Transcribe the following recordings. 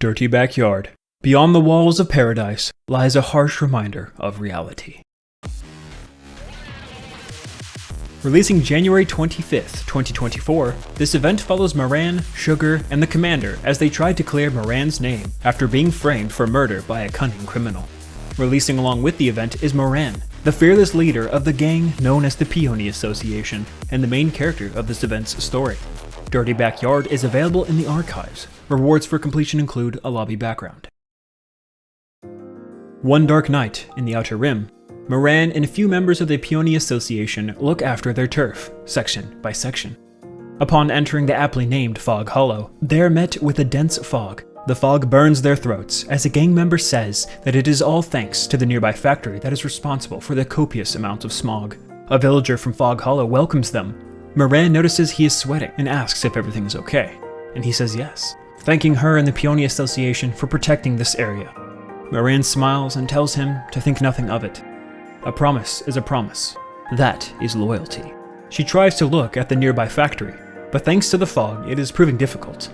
Dirty backyard. Beyond the walls of paradise lies a harsh reminder of reality. Releasing January 25th, 2024, this event follows Moran, Sugar, and the Commander as they try to clear Moran's name after being framed for murder by a cunning criminal. Releasing along with the event is Moran, the fearless leader of the gang known as the Hiiiii Association, and the main character of this event's story. Dirty Backyard is available in the archives. Rewards for completion include a lobby background. One dark night in the Outer Rim, Moran and a few members of the Hiiiii Association look after their turf, section by section. Upon entering the aptly named Fog Hollow, they are met with a dense fog. The fog burns their throats as a gang member says that it is all thanks to the nearby factory that is responsible for the copious amounts of smog. A villager from Fog Hollow welcomes them. Moran notices he is sweating and asks if everything is okay, and he says yes, thanking her and the Hiiiii Association for protecting this area. Moran smiles and tells him to think nothing of it. A promise is a promise. That is loyalty. She tries to look at the nearby factory, but thanks to the fog, it is proving difficult.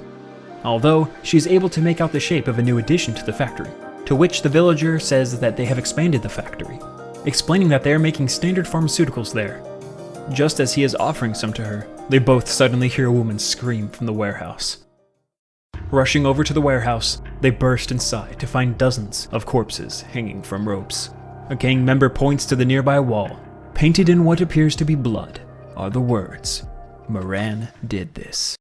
Although, she is able to make out the shape of a new addition to the factory, to which the villager says that they have expanded the factory, explaining that they are making standard pharmaceuticals there. Just as he is offering some to her, they both suddenly hear a woman scream from the warehouse. Rushing over to the warehouse, they burst inside to find dozens of corpses hanging from ropes. A gang member points to the nearby wall. Painted in what appears to be blood are the words, "Moran did this."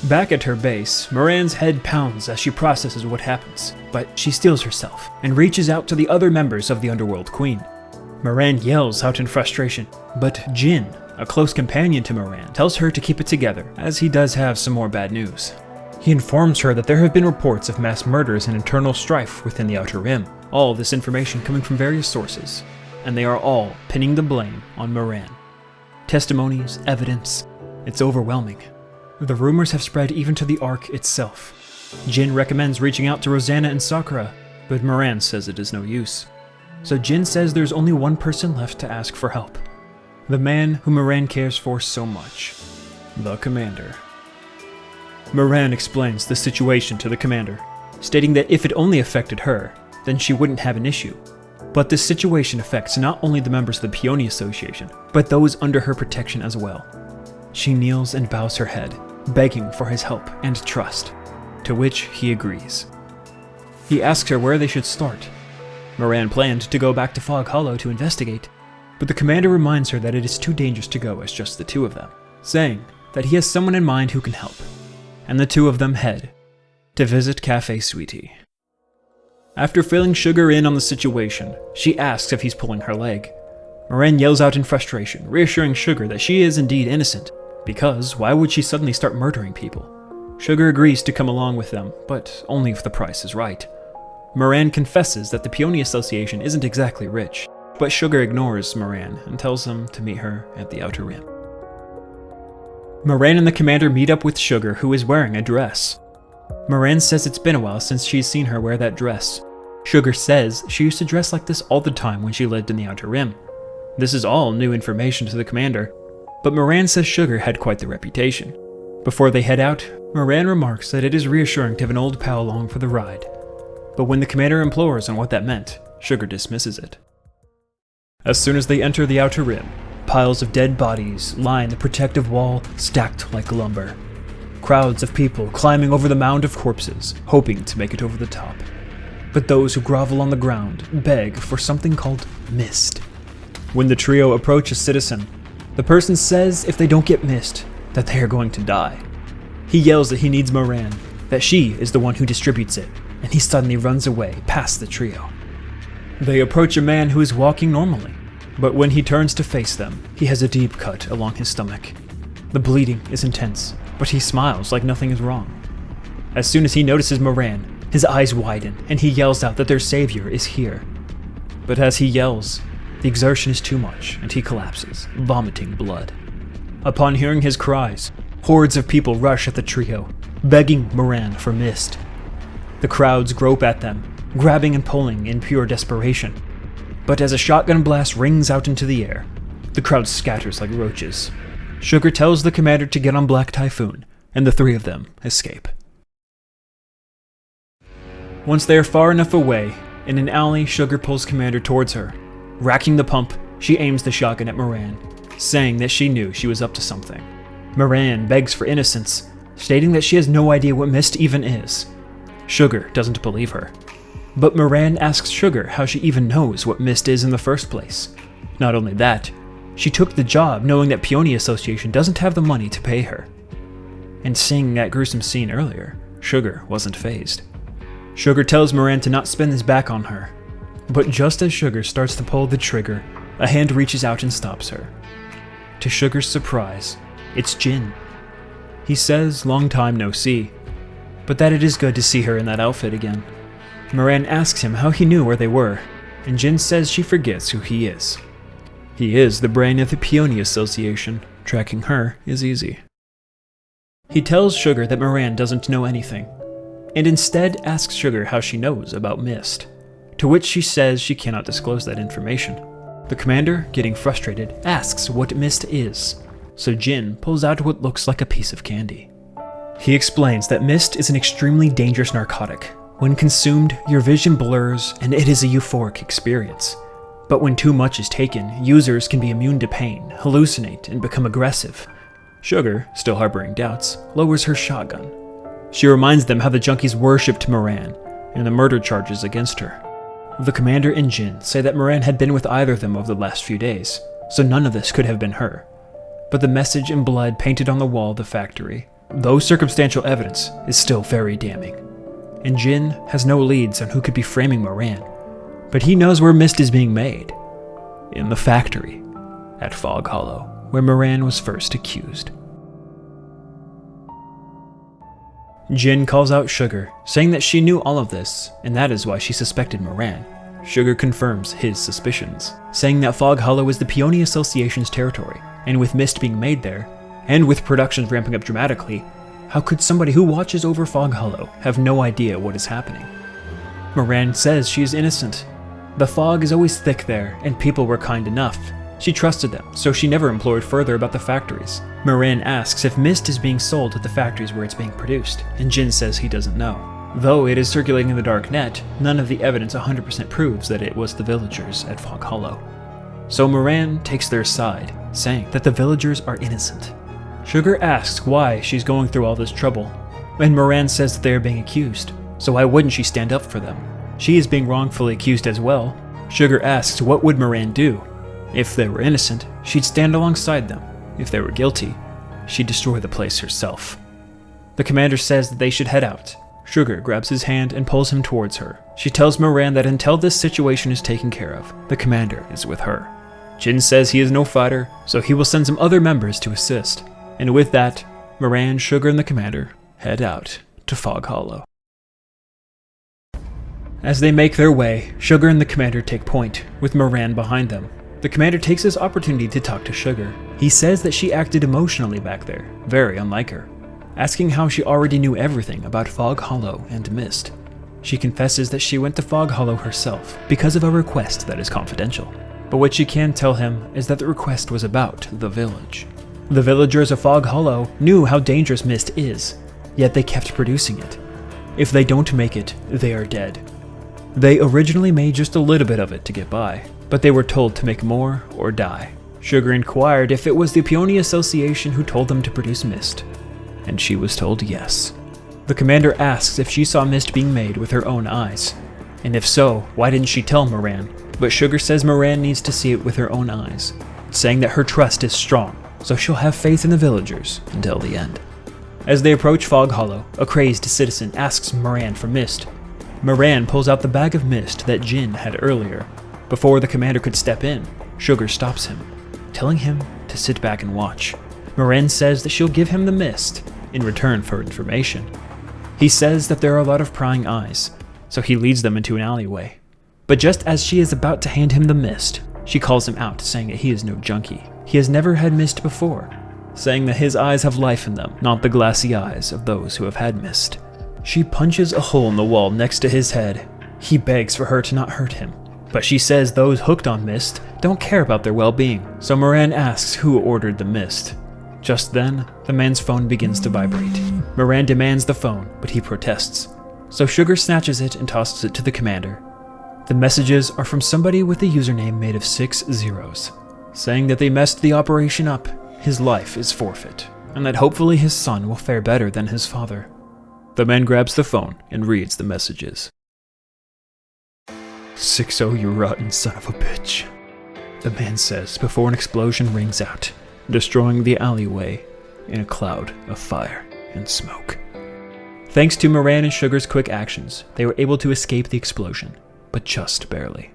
Back at her base, Moran's head pounds as she processes what happens, but she steels herself and reaches out to the other members of the Underworld Queen. Moran yells out in frustration, but Jin, a close companion to Moran, tells her to keep it together, as he does have some more bad news. He informs her that there have been reports of mass murders and internal strife within the Outer Rim, all this information coming from various sources, and they are all pinning the blame on Moran. Testimonies, evidence, it's overwhelming. The rumors have spread even to the Ark itself. Jin recommends reaching out to Rosanna and Sakura, but Moran says it is no use. So Jin says there's only one person left to ask for help. The man whom Moran cares for so much. The Commander. Moran explains the situation to the Commander, stating that if it only affected her, then she wouldn't have an issue. But this situation affects not only the members of the Hiiiii Association, but those under her protection as well. She kneels and bows her head, begging for his help and trust, to which he agrees. He asks her where they should start. Moran planned to go back to Fog Hollow to investigate, but the Commander reminds her that it is too dangerous to go as just the two of them, saying that he has someone in mind who can help, and the two of them head to visit Cafe Sweetie. After filling Sugar in on the situation, she asks if he's pulling her leg. Moran yells out in frustration, reassuring Sugar that she is indeed innocent, because why would she suddenly start murdering people? Sugar agrees to come along with them, but only if the price is right. Moran confesses that the Hiiiii Association isn't exactly rich, but Sugar ignores Moran and tells him to meet her at the Outer Rim. Moran and the Commander meet up with Sugar, who is wearing a dress. Moran says it's been a while since she's seen her wear that dress. Sugar says she used to dress like this all the time when she lived in the Outer Rim. This is all new information to the Commander, but Moran says Sugar had quite the reputation. Before they head out, Moran remarks that it is reassuring to have an old pal along for the ride. But when the Commander implores on what that meant, Sugar dismisses it. As soon as they enter the Outer Rim, piles of dead bodies line the protective wall stacked like lumber. Crowds of people climbing over the mound of corpses, hoping to make it over the top. But those who grovel on the ground beg for something called mist. When the trio approach a citizen, the person says if they don't get mist, that they are going to die. He yells that he needs Moran, that she is the one who distributes it, and he suddenly runs away past the trio. They approach a man who is walking normally, but when he turns to face them, he has a deep cut along his stomach. The bleeding is intense, but he smiles like nothing is wrong. As soon as he notices Moran, his eyes widen and he yells out that their savior is here. But as he yells, the exertion is too much and he collapses, vomiting blood. Upon hearing his cries, hordes of people rush at the trio, begging Moran for mist. The crowds grope at them, grabbing and pulling in pure desperation. But as a shotgun blast rings out into the air, the crowd scatters like roaches. Sugar tells the Commander to get on Black Typhoon, and the three of them escape. Once they are far enough away, in an alley, Sugar pulls Commander towards her. Racking the pump, she aims the shotgun at Moran, saying that she knew she was up to something. Moran begs for innocence, stating that she has no idea what mist even is. Sugar doesn't believe her. But Moran asks Sugar how she even knows what mist is in the first place. Not only that, she took the job knowing that Peony Association doesn't have the money to pay her. And seeing that gruesome scene earlier, Sugar wasn't fazed. Sugar tells Moran to not spin his back on her. But just as Sugar starts to pull the trigger, a hand reaches out and stops her. To Sugar's surprise, it's Jin. He says long time no see, but that it is good to see her in that outfit again. Moran asks him how he knew where they were, and Jin says she forgets who he is. He is the brain of the Peony Association. Tracking her is easy. He tells Sugar that Moran doesn't know anything, and instead asks Sugar how she knows about mist, to which she says she cannot disclose that information. The commander, getting frustrated, asks what mist is, so Jin pulls out what looks like a piece of candy. He explains that mist is an extremely dangerous narcotic. When consumed, your vision blurs and it is a euphoric experience. But when too much is taken, users can be immune to pain, hallucinate, and become aggressive. Sugar, still harboring doubts, lowers her shotgun. She reminds them how the junkies worshipped Moran and the murder charges against her. The commander and Jin say that Moran had been with either of them over the last few days, so none of this could have been her. But the message in blood painted on the wall of the factory, though circumstantial evidence, is still very damning. And Jin has no leads on who could be framing Moran, but he knows where mist is being made. In the factory, at Fog Hollow, where Moran was first accused. Jin calls out Sugar, saying that she knew all of this, and that is why she suspected Moran. Sugar confirms his suspicions, saying that Fog Hollow is the Peony Association's territory, and with mist being made there, and with productions ramping up dramatically, how could somebody who watches over Fog Hollow have no idea what is happening? Moran says she is innocent. The fog is always thick there, and people were kind enough. She trusted them, so she never implored further about the factories. Moran asks if mist is being sold at the factories where it's being produced, and Jin says he doesn't know. Though it is circulating in the dark net, none of the evidence 100% proves that it was the villagers at Fog Hollow. So Moran takes their side, saying that the villagers are innocent. Sugar asks why she's going through all this trouble, and Moran says that they are being accused, so why wouldn't she stand up for them? She is being wrongfully accused as well. Sugar asks what would Moran do? If they were innocent, she'd stand alongside them. If they were guilty, she'd destroy the place herself. The commander says that they should head out. Sugar grabs his hand and pulls him towards her. She tells Moran that until this situation is taken care of, the commander is with her. Jin says he is no fighter, so he will send some other members to assist. And with that, Moran, Sugar, and the commander head out to Fog Hollow. As they make their way, Sugar and the commander take point, with Moran behind them. The commander takes this opportunity to talk to Sugar. He says that she acted emotionally back there, very unlike her, asking how she already knew everything about Fog Hollow and mist. She confesses that she went to Fog Hollow herself because of a request that is confidential. But what she can tell him is that the request was about the village. The villagers of Fog Hollow knew how dangerous mist is, yet they kept producing it. If they don't make it, they are dead. They originally made just a little bit of it to get by, but they were told to make more or die. Sugar inquired if it was the Peony Association who told them to produce mist, and she was told yes. The commander asks if she saw mist being made with her own eyes, and if so, why didn't she tell Moran? But Sugar says Moran needs to see it with her own eyes, saying that her trust is strong, so she'll have faith in the villagers until the end. As they approach Fog Hollow, a crazed citizen asks Moran for mist. Moran pulls out the bag of mist that Jin had earlier. Before the commander could step in, Sugar stops him, telling him to sit back and watch. Moran says that she'll give him the mist in return for information. He says that there are a lot of prying eyes, so he leads them into an alleyway. But just as she is about to hand him the mist, she calls him out, saying that he is no junkie. He has never had mist before, saying that his eyes have life in them, not the glassy eyes of those who have had mist. She punches a hole in the wall next to his head. He begs for her to not hurt him, but she says those hooked on mist don't care about their well-being, so Moran asks who ordered the mist. Just then, the man's phone begins to vibrate. Moran demands the phone, but he protests, so Sugar snatches it and tosses it to the commander. The messages are from somebody with a username made of 6 zeros, saying that they messed the operation up, his life is forfeit, and that hopefully his son will fare better than his father. The man grabs the phone and reads the messages. 6-0, you rotten son of a bitch, the man says before an explosion rings out, destroying the alleyway in a cloud of fire and smoke. Thanks to Moran and Sugar's quick actions, they were able to escape the explosion, but just barely.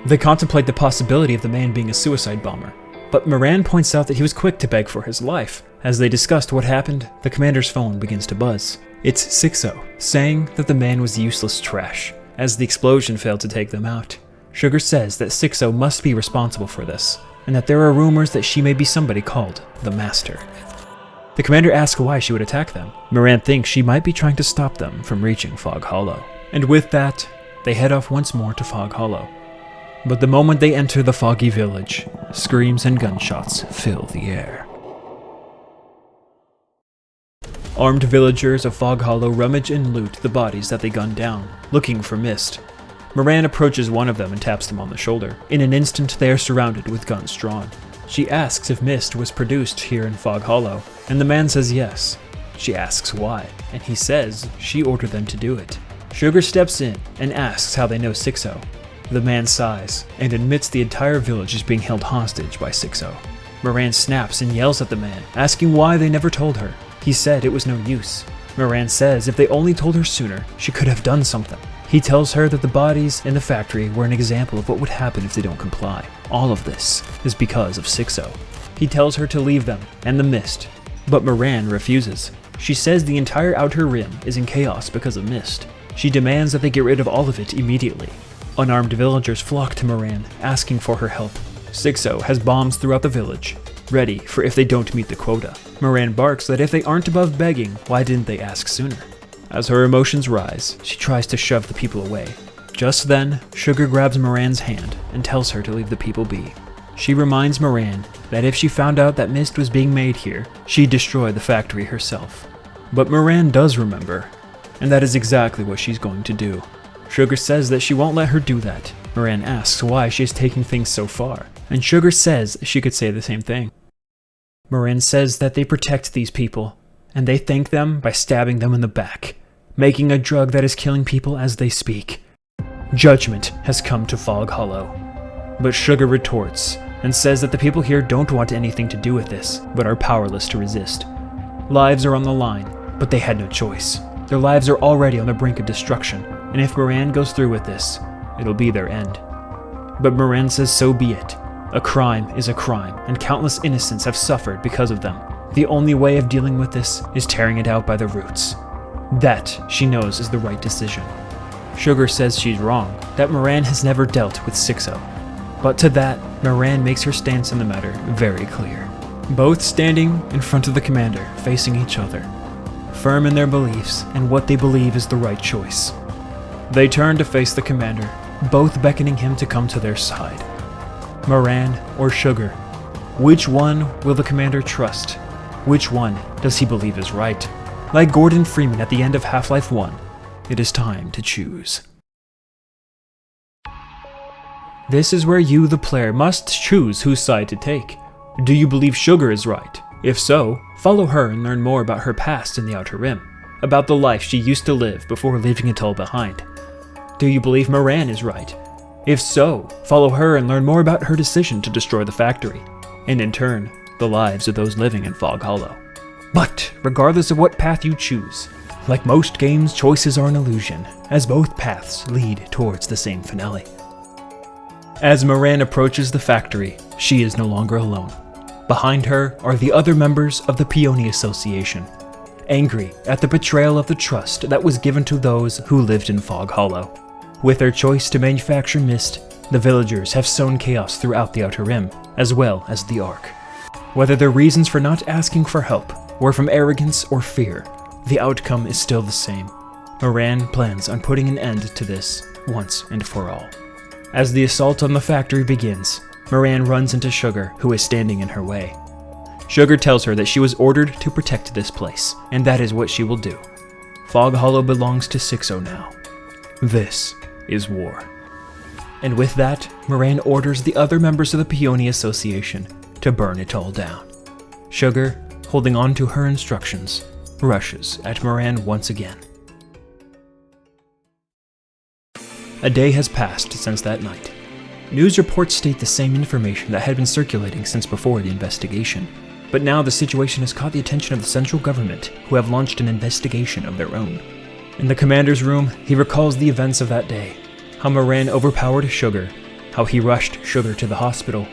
They contemplate the possibility of the man being a suicide bomber, but Moran points out that he was quick to beg for his life. As they discussed what happened, the commander's phone begins to buzz. It's 6-0, saying that the man was useless trash, as the explosion failed to take them out. Sugar says that 6-0 must be responsible for this, and that there are rumors that she may be somebody called the Master. The commander asks why she would attack them. Moran thinks she might be trying to stop them from reaching Fog Hollow. And with that, they head off once more to Fog Hollow. But the moment they enter the foggy village, screams and gunshots fill the air. Armed villagers of Fog Hollow rummage and loot the bodies that they gunned down, looking for Mist. Moran approaches one of them and taps them on the shoulder. In an instant, they are surrounded with guns drawn. She asks if Mist was produced here in Fog Hollow, and the man says yes. She asks why, and he says she ordered them to do it. Sugar steps in and asks how they know 6-0. The man sighs and admits the entire village is being held hostage by 6-0. Moran snaps and yells at the man, asking why they never told her. He said it was no use. Moran says if they only told her sooner, she could have done something. He tells her that the bodies in the factory were an example of what would happen if they don't comply. All of this is because of 6-0. He tells her to leave them and the Mist, but Moran refuses. She says the entire Outer Rim is in chaos because of Mist. She demands that they get rid of all of it immediately. Unarmed villagers flock to Moran, asking for her help. 6-0 has bombs throughout the village, ready for if they don't meet the quota. Moran barks that if they aren't above begging, why didn't they ask sooner? As her emotions rise, she tries to shove the people away. Just then, Sugar grabs Moran's hand and tells her to leave the people be. She reminds Moran that if she found out that Mist was being made here, she'd destroy the factory herself. But Moran does remember, and that is exactly what she's going to do. Sugar says that she won't let her do that. Moran asks why she is taking things so far, and Sugar says she could say the same thing. Moran says that they protect these people, and they thank them by stabbing them in the back, making a drug that is killing people as they speak. Judgment has come to Fog Hollow. But Sugar retorts and says that the people here don't want anything to do with this, but are powerless to resist. Lives are on the line, but they had no choice. Their lives are already on the brink of destruction, and if Moran goes through with this, it'll be their end. But Moran says so be it. A crime is a crime, and countless innocents have suffered because of them. The only way of dealing with this is tearing it out by the roots. That, she knows, is the right decision. Sugar says she's wrong, that Moran has never dealt with 6-0. But to that, Moran makes her stance in the matter very clear. Both standing in front of the commander, facing each other, firm in their beliefs and what they believe is the right choice. They turn to face the commander, both beckoning him to come to their side. Moran or Sugar? Which one will the commander trust? Which one does he believe is right? Like Gordon Freeman at the end of Half-Life 1, it is time to choose. This is where you, the player, must choose whose side to take. Do you believe Sugar is right? If so, follow her and learn more about her past in the Outer Rim, about the life she used to live before leaving it all behind. Do you believe Moran is right? If so, follow her and learn more about her decision to destroy the factory, and in turn, the lives of those living in Fog Hollow. But, regardless of what path you choose, like most games, choices are an illusion, as both paths lead towards the same finale. As Moran approaches the factory, she is no longer alone. Behind her are the other members of the Peony Association, angry at the betrayal of the trust that was given to those who lived in Fog Hollow. With their choice to manufacture Mist, the villagers have sown chaos throughout the Outer Rim, as well as the Ark. Whether their reasons for not asking for help were from arrogance or fear, the outcome is still the same. Moran plans on putting an end to this once and for all. As the assault on the factory begins, Moran runs into Sugar, who is standing in her way. Sugar tells her that she was ordered to protect this place, and that is what she will do. Fog Hollow belongs to 6-0 now. This is war. And with that, Moran orders the other members of the Peony Association to burn it all down. Sugar, holding on to her instructions, rushes at Moran once again. A day has passed since that night. News reports state the same information that had been circulating since before the investigation. But now the situation has caught the attention of the central government, who have launched an investigation of their own. In the commander's room, he recalls the events of that day, how Moran overpowered Sugar, how he rushed Sugar to the hospital,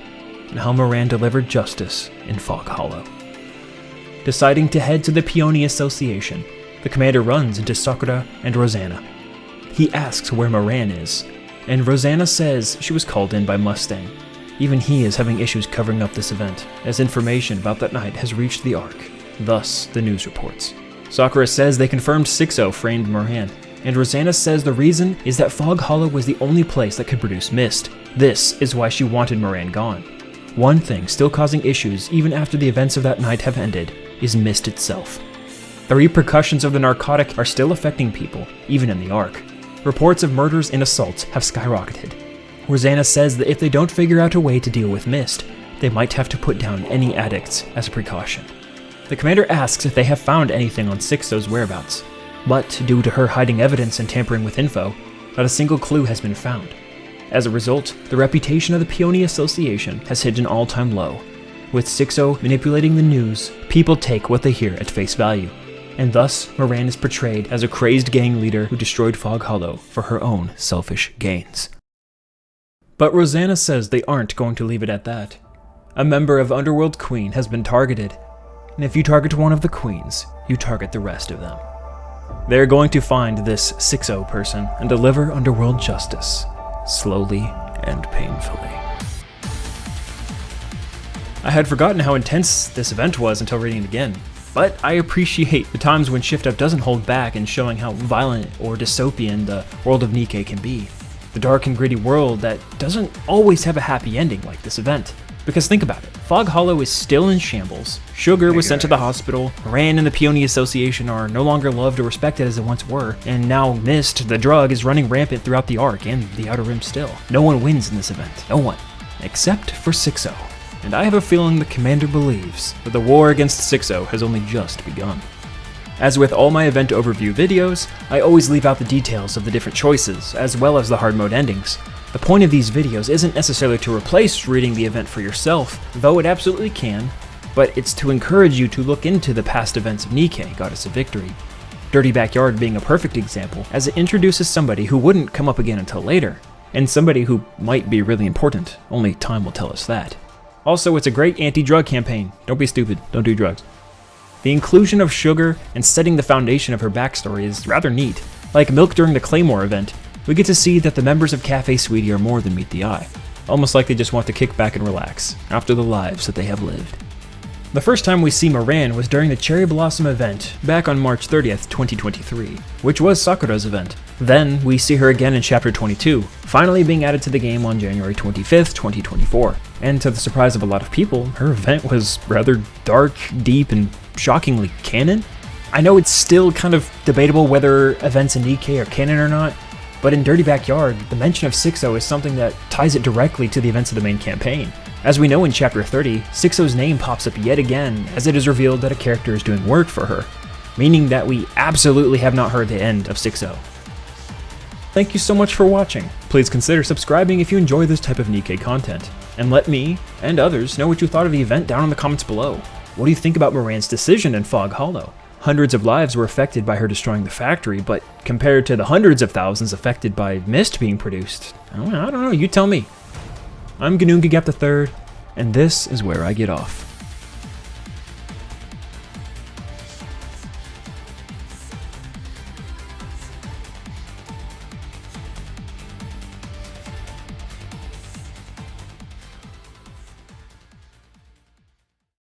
and how Moran delivered justice in Fog Hollow. Deciding to head to the Peony Association, the commander runs into Sakura and Rosanna. He asks where Moran is, and Rosanna says she was called in by Mustang. Even he is having issues covering up this event, as information about that night has reached the Ark, thus the news reports. Sakura says they confirmed 6-0 framed Moran, and Rosanna says the reason is that Fog Hollow was the only place that could produce mist. This is why she wanted Moran gone. One thing still causing issues even after the events of that night have ended is mist itself. The repercussions of the narcotic are still affecting people, even in the Ark. Reports of murders and assaults have skyrocketed. Rosanna says that if they don't figure out a way to deal with mist, they might have to put down any addicts as a precaution. The commander asks if they have found anything on 6-0's whereabouts, but due to her hiding evidence and tampering with info, not a single clue has been found. As a result, the reputation of the Peony Association has hit an all-time low. With 6-0 manipulating the news, people take what they hear at face value, and thus Moran is portrayed as a crazed gang leader who destroyed Fog Hollow for her own selfish gains. But Rosanna says they aren't going to leave it at that. A member of Underworld Queen has been targeted, and if you target one of the queens, you target the rest of them. They're going to find this 6-0 person and deliver Underworld justice, slowly and painfully. I had forgotten how intense this event was until reading it again, but I appreciate the times when Shift Up doesn't hold back in showing how violent or dystopian the world of Nikke can be. The dark and gritty world that doesn't always have a happy ending like this event. Because think about it, Fog Hollow is still in shambles, Sugar was sent to the hospital, Moran and the Peony Association are no longer loved or respected as they once were, and now Mist, the drug, is running rampant throughout the Ark and the Outer Rim still. No one wins in this event, no one. Except for 6-0. And I have a feeling the commander believes that the war against 6-0 has only just begun. As with all my event overview videos, I always leave out the details of the different choices, as well as the hard mode endings. The point of these videos isn't necessarily to replace reading the event for yourself, though it absolutely can, but it's to encourage you to look into the past events of Nikke, Goddess of Victory. Dirty Backyard being a perfect example, as it introduces somebody who wouldn't come up again until later, and somebody who might be really important, only time will tell us that. Also, it's a great anti-drug campaign. Don't be stupid, don't do drugs. The inclusion of Sugar and setting the foundation of her backstory is rather neat. Like Milk during the Claymore event, we get to see that the members of Cafe Sweetie are more than meet the eye. Almost like they just want to kick back and relax, after the lives that they have lived. The first time we see Moran was during the Cherry Blossom event, back on March 30th, 2023, which was Sakura's event. Then, we see her again in Chapter 22, finally being added to the game on January 25th, 2024. And to the surprise of a lot of people, her event was rather dark, deep, and shockingly canon. I know it's still kind of debatable whether events in Nikke are canon or not, but in Dirty Backyard, the mention of 6-0 is something that ties it directly to the events of the main campaign. As we know in Chapter 30, 6-0's name pops up yet again as it is revealed that a character is doing work for her, meaning that we absolutely have not heard the end of 6-0. Thank you so much for watching. Please consider subscribing if you enjoy this type of Nikke content, and let me, and others, know what you thought of the event down in the comments below. What do you think about Moran's decision in Fog Hollow? Hundreds of lives were affected by her destroying the factory, but compared to the hundreds of thousands affected by mist being produced, I don't know, you tell me. I'm Ganoongagap III, and this is where I get off.